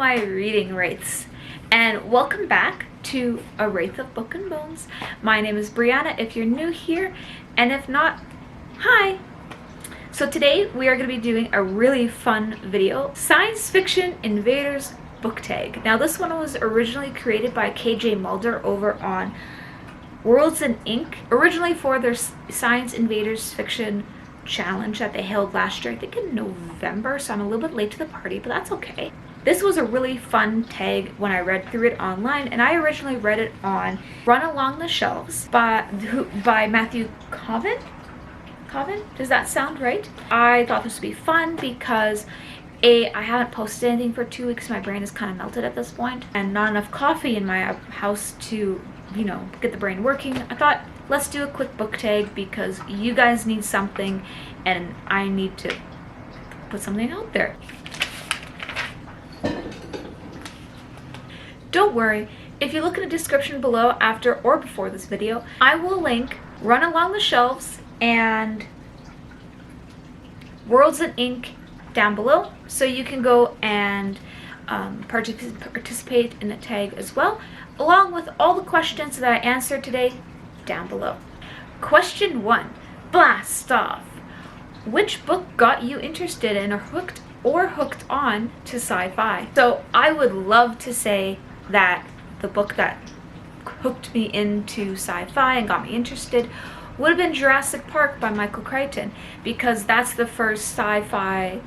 my reading wraiths, and welcome back to A Wraith of Book and Bones. My name is Brianna if you're new here, and if not, hi! So today we are going to be doing a really fun video, Science Fiction Invaders book tag. Now this one was originally created by KJ Mulder over on Worlds and Ink, originally for their Science Invaders fiction challenge that they held last year, I think in November, so I'm a little bit late to the party, but that's okay. This was a really fun tag when I read through it online, and I originally read it on Run Along the Shelves by Matthew Coven? Does that sound right? I thought this would be fun because I haven't posted anything for 2 weeks. My brain is kind of melted at this point, and not enough coffee in my house to, you know, get the brain working. I thought, let's do a quick book tag because you guys need something and I need to put something out there. Don't worry, if you look in the description below after or before this video, I will link Run Along the Shelves and Worlds and Ink down below, so you can go and participate in the tag as well, along with all the questions that I answered today down below. Question 1, blast off. Which book got you interested in or hooked on to sci-fi? So I would love to say that the book that hooked me into sci-fi and got me interested would have been Jurassic Park by Michael Crichton, because that's the first sci-fi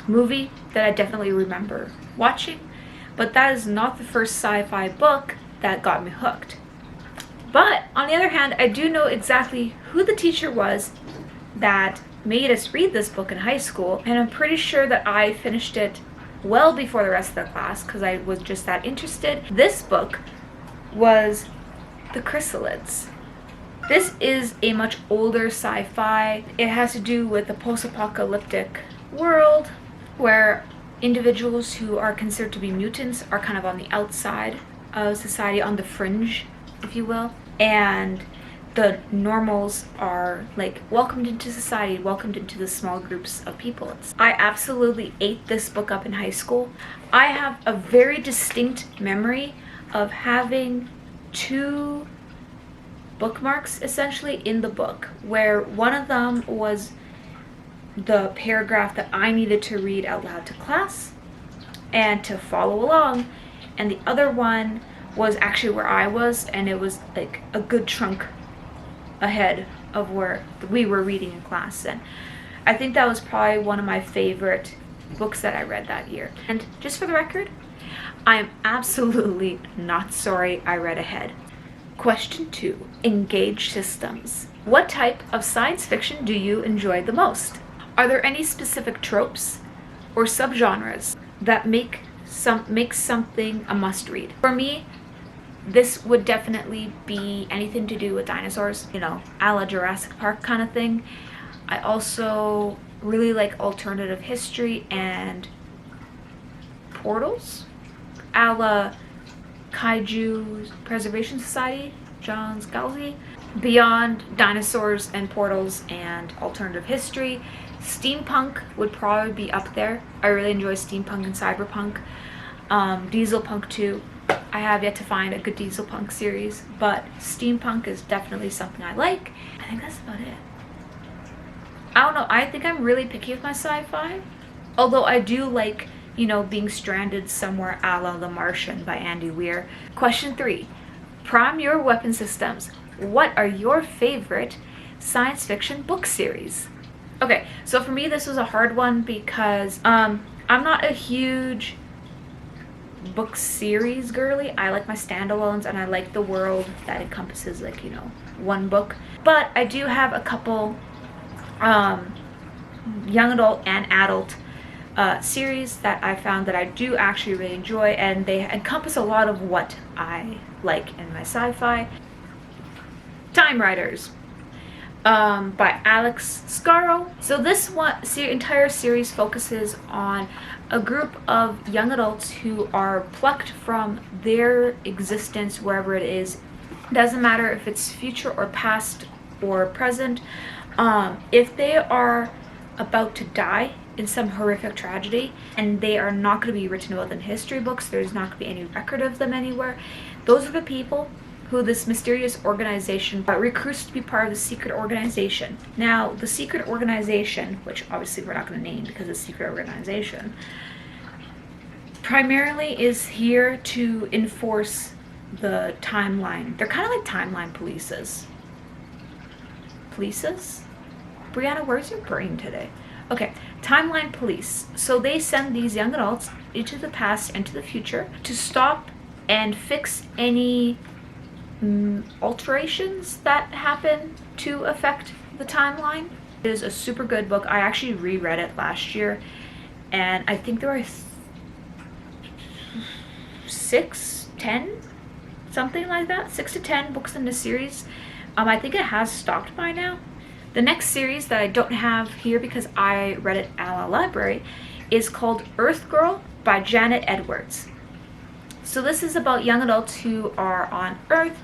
movie that I definitely remember watching, but that is not the first sci-fi book that got me hooked. But on the other hand, I do know exactly who the teacher was that made us read this book in high school, and I'm pretty sure that I finished it well before the rest of the class because I was just that interested. This book was The Chrysalids. This is a much older sci-fi. It has to do with a post-apocalyptic world where individuals who are considered to be mutants are kind of on the outside of society, on the fringe, if you will, and the normals are like welcomed into society, welcomed into the small groups of people. I absolutely ate this book up in high school. I have a very distinct memory of having 2 bookmarks essentially in the book, where one of them was the paragraph that I needed to read out loud to class and to follow along, and the other one was actually where I was, and it was like a good chunk ahead of where we were reading in class. And I think that was probably one of my favorite books that I read that year. And just for the record, I am absolutely not sorry I read ahead. Question 2, engage systems. What type of science fiction do you enjoy the most? Are there any specific tropes or subgenres that make something a must-read? For me, this would definitely be anything to do with dinosaurs, you know, a la Jurassic Park kind of thing. I also really like alternative history and portals, a la Kaiju Preservation Society, John Scalzi. Beyond dinosaurs and portals and alternative history, steampunk would probably be up there. I really enjoy steampunk and cyberpunk. Diesel punk too. I have yet to find a good diesel punk series, but steampunk is definitely something I like. I think that's about it. I don't know, I think I'm really picky with my sci-fi, although I do like, you know, being stranded somewhere a la The Martian by Andy Weir. Question 3, prime your weapon systems. What are your favorite science fiction book series? Okay, so for me this was a hard one because I'm not a huge book series girly. I like my standalones and I like the world that encompasses, like, you know, one book. But I do have a couple young adult and adult series that I found that I do actually really enjoy, and they encompass a lot of what I like in my sci-fi. Time Riders by Alex Scarrow. So this entire series focuses on a group of young adults who are plucked from their existence wherever it is. Doesn't matter if it's future or past or present. If they are about to die in some horrific tragedy, and they are not going to be written about in history books. There's not going to be any record of them anywhere. Those are the people who this mysterious organization recruits to be part of the secret organization. Now, the secret organization, which obviously we're not going to name because it's a secret organization, primarily is here to enforce the timeline. They're kind of like timeline polices. Polices? Brianna, where's your brain today? Okay, timeline police. So they send these young adults into the past and to the future to stop and fix any alterations that happen to affect the timeline. It is a super good book. I actually reread it last year, and I think there were 6, 10, something like that, 6 to 10 books in the series. I think it has stopped by now. The next series that I don't have here because I read it at a library is called Earth Girl by Janet Edwards. So this is about young adults who are on Earth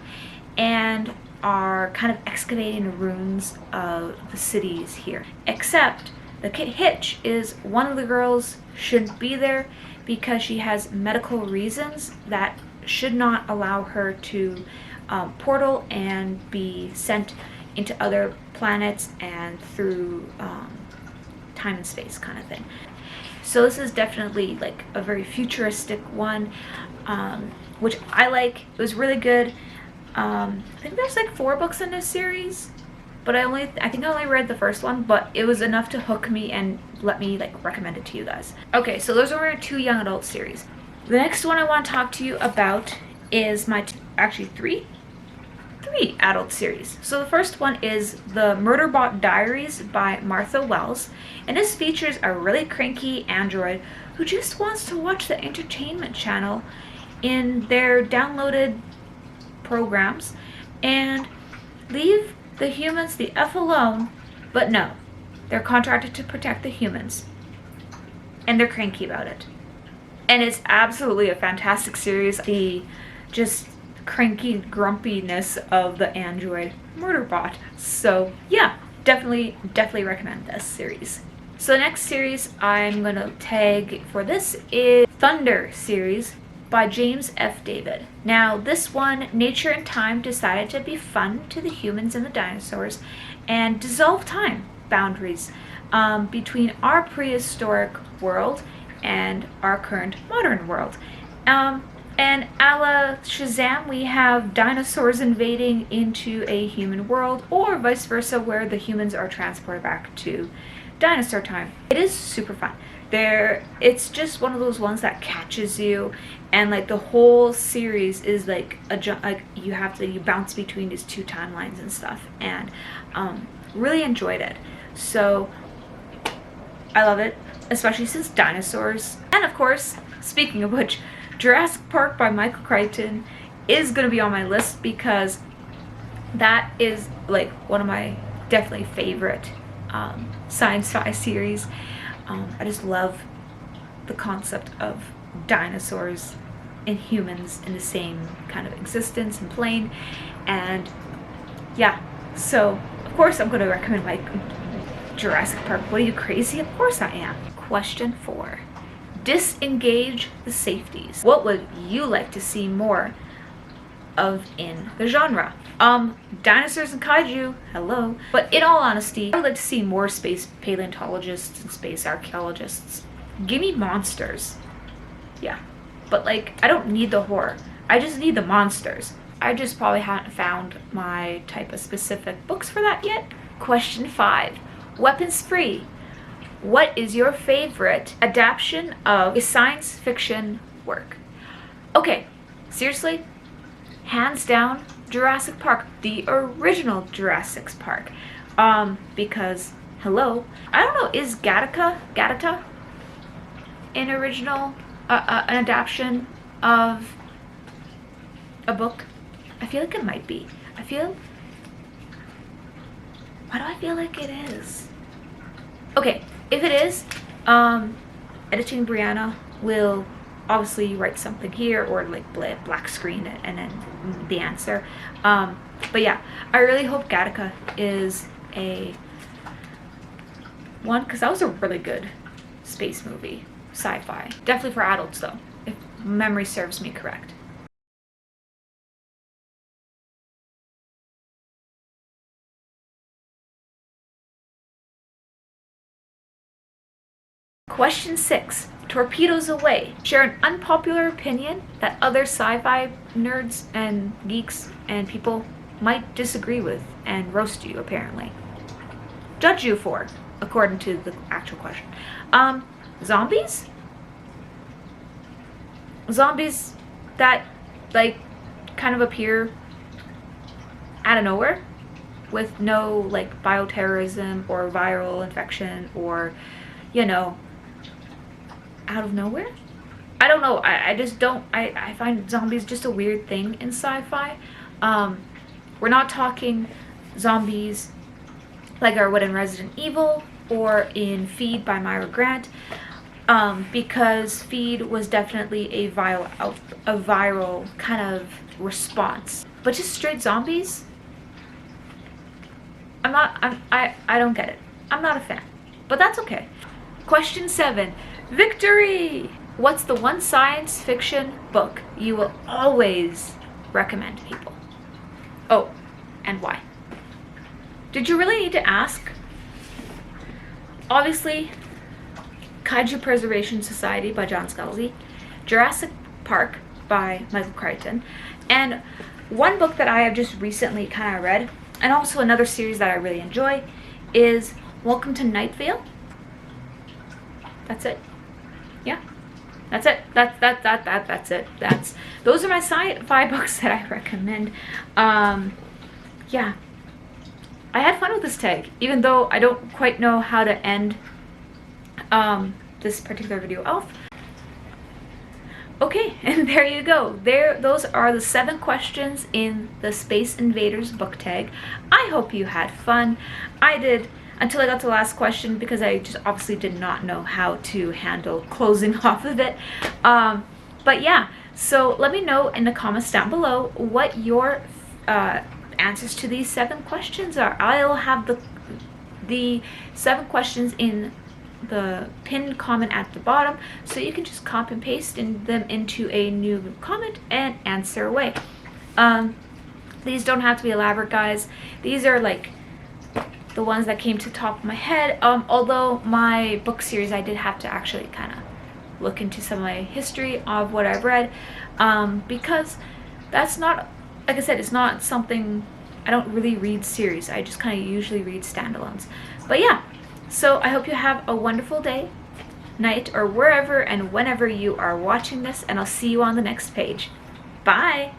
and are kind of excavating the ruins of the cities here. Except the hitch is one of the girls shouldn't be there because she has medical reasons that should not allow her to portal and be sent into other planets and through time and space kind of thing. So this is definitely like a very futuristic one, which I like. It was really good. I think there's like 4 books in this series, but I think I only read the first one, but it was enough to hook me and let me like recommend it to you guys. Okay, so those are our 2 young adult series. The next one I want to talk to you about is my actually 3 adult series. So the first one is the Murderbot Diaries by Martha Wells, and this features a really cranky android who just wants to watch the entertainment channel in their downloaded programs and leave the humans the F alone, but no, they're contracted to protect the humans, and they're cranky about it. And it's absolutely a fantastic series. The just cranky grumpiness of the android Murderbot. So yeah, definitely recommend this series. So the next series I'm gonna tag for this is Thunder series by James F. David. Now this one, nature and time decided to be fun to the humans and the dinosaurs and dissolve time boundaries between our prehistoric world and our current modern world. And a la Shazam, we have dinosaurs invading into a human world, or vice versa, where the humans are transported back to dinosaur time. It is super fun. It's just one of those ones that catches you, and like the whole series is like you bounce between these 2 timelines and stuff, and really enjoyed it. So I love it, especially since dinosaurs. And of course, speaking of which, Jurassic Park by Michael Crichton is going to be on my list because that is like one of my definitely favorite sci-fi series. I just love the concept of dinosaurs and humans in the same kind of existence and plane, and yeah, so of course I'm going to recommend my Jurassic Park. What are you, crazy? Of course I am. Question 4. Disengage the safeties. What would you like to see more of in the genre? Dinosaurs and kaiju, hello. But in all honesty, I would like to see more space paleontologists and space archaeologists. Give me monsters. Yeah, but like, I don't need the horror. I just need the monsters. I just probably haven't found my type of specific books for that yet. Question 5. Weapons free. What is your favorite adaptation of a science fiction work? Okay, seriously, hands down, Jurassic Park, the original Jurassic Park. Because, hello, I don't know, is Gattaca an original, an adaptation of a book? I feel like it might be. Why do I feel like it is? Okay, if it is, editing Brianna will obviously write something here or like black screen it and then the answer. But yeah, I really hope Gattaca is a one, because that was a really good space movie, sci-fi. Definitely for adults though, if memory serves me correct. Question 6. Torpedoes away. Share an unpopular opinion that other sci-fi nerds and geeks and people might disagree with and roast you, apparently. Judge you for, according to the actual question. Zombies? Zombies that, like, kind of appear out of nowhere with no, like, bioterrorism or viral infection or, you know, out of nowhere? I don't know. I just don't. I find zombies just a weird thing in sci-fi. We're not talking zombies like our what in Resident Evil or in Feed by Myra Grant, because Feed was definitely a viral kind of response. But just straight zombies, I don't get it. I'm not a fan, but that's okay. Question 7. Victory! What's the one science fiction book you will always recommend people? Oh, and why? Did you really need to ask? Obviously, Kaiju Preservation Society by John Scalzi, Jurassic Park by Michael Crichton, and one book that I have just recently kind of read, and also another series that I really enjoy, is Welcome to Night Vale. That's it. Yeah, that's it. That's it. Those are my sci-fi books that I recommend. Yeah, I had fun with this tag, even though I don't quite know how to end this particular video off. Okay, and there you go. Those are the 7 questions in the Space Invaders book tag. I hope you had fun. I did, until I got to the last question, because I just obviously did not know how to handle closing off of it. But yeah, so let me know in the comments down below what your answers to these 7 questions are. I'll have the 7 questions in the pinned comment at the bottom, so you can just copy and paste them into a new comment and answer away. These don't have to be elaborate, guys. These are like the ones that came to the top of my head, although my book series I did have to actually kind of look into some of my history of what I've read, because that's not, like I said, it's not something, I don't really read series. I just kind of usually read standalones. But yeah, so I hope you have a wonderful day, night, or wherever and whenever you are watching this, and I'll see you on the next page. Bye!